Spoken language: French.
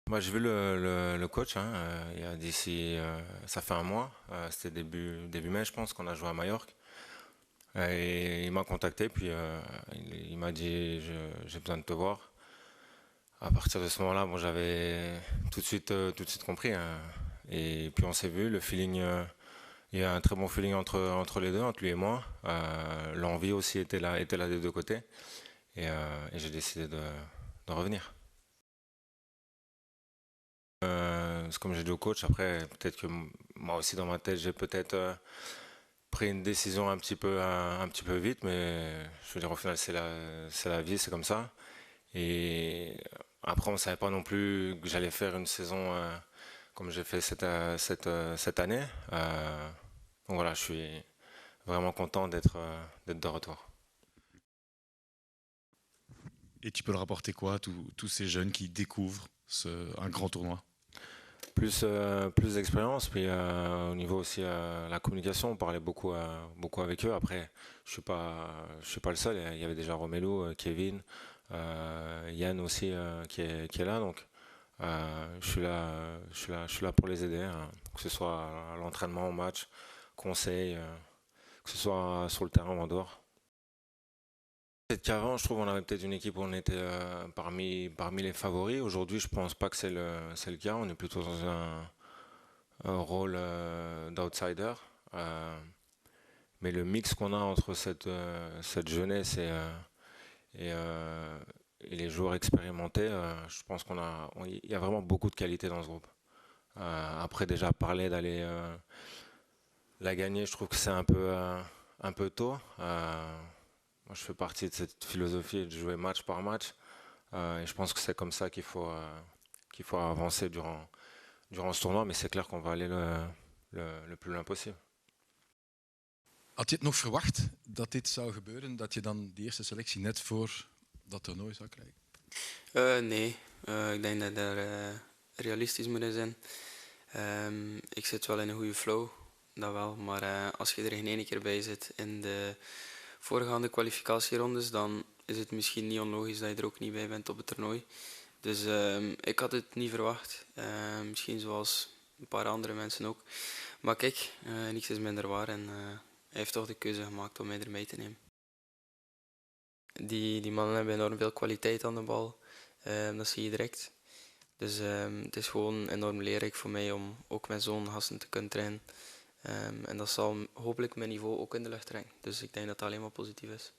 Moi, j'ai vu le coach, hein, il y a d'ici, ça fait un mois, c'était début mai, je pense, qu'on a joué à Majorque. Et il m'a contacté, puis il m'a dit j'ai besoin de te voir. À partir de ce moment-là, bon, j'avais tout de suite compris, hein. Et puis on s'est vu, le feeling, il y a un très bon feeling entre les deux, entre lui et moi. L'envie aussi était là des deux côtés. Et j'ai décidé de revenir. C'est comme j'ai dit au coach, après, peut-être que moi aussi dans ma tête, j'ai peut-être pris une décision un petit peu vite, mais je veux dire, au final, c'est la vie, c'est comme ça. Et après, on ne savait pas non plus que j'allais faire une saison comme j'ai fait cette année. Donc voilà, je suis vraiment content d'être de retour. Et tu peux le rapporter quoi à tous ces jeunes qui découvrent un grand tournoi? Plus d'expérience, puis au niveau aussi la communication, on parlait beaucoup avec eux. Après, je suis pas le seul. Il y avait déjà Romelu, Kevin, Yann aussi qui est là. Donc, je suis là pour les aider, hein, que ce soit à l'entraînement, au match, conseil, que ce soit sur le terrain ou en dehors. Peut-être qu'avant, je trouve, on avait peut-être une équipe où on était parmi les favoris. Aujourd'hui, je pense pas que c'est le cas. On est plutôt dans un rôle d'outsider. Euh, mais le mix qu'on a entre cette jeunesse et les joueurs expérimentés, je pense il y a vraiment beaucoup de qualité dans ce groupe. Après, déjà, parler d'aller la gagner, je trouve que c'est un peu tôt. Moi, je fais partie de cette philosophie de jouer match par match. Et je pense que c'est comme ça qu'il faut avancer durant ce tournoi. Mais c'est clair qu'on va aller le plus loin possible. Had je het nog verwacht dat dit zou gebeuren? Dat je dan de eerste selectie net voor dat toernooi zou krijgen? Nee, ik denk dat daar realistisch moeten zijn. Ik zit wel in een goede flow, dat wel. Maar als je er geen ene keer bij zit in de voorgaande kwalificatierondes, dan is het misschien niet onlogisch dat je er ook niet bij bent op het toernooi. Dus ik had het niet verwacht. Misschien zoals een paar andere mensen ook. Maar kijk, niks is minder waar en hij heeft toch de keuze gemaakt om mij erbij te nemen. Die mannen hebben enorm veel kwaliteit aan de bal. Dat zie je direct. Dus het is gewoon enorm leerrijk voor mij om ook met zo'n gasten te kunnen trainen. En dat zal hopelijk mijn niveau ook in de lucht brengen. Dus ik denk dat het alleen maar positief is.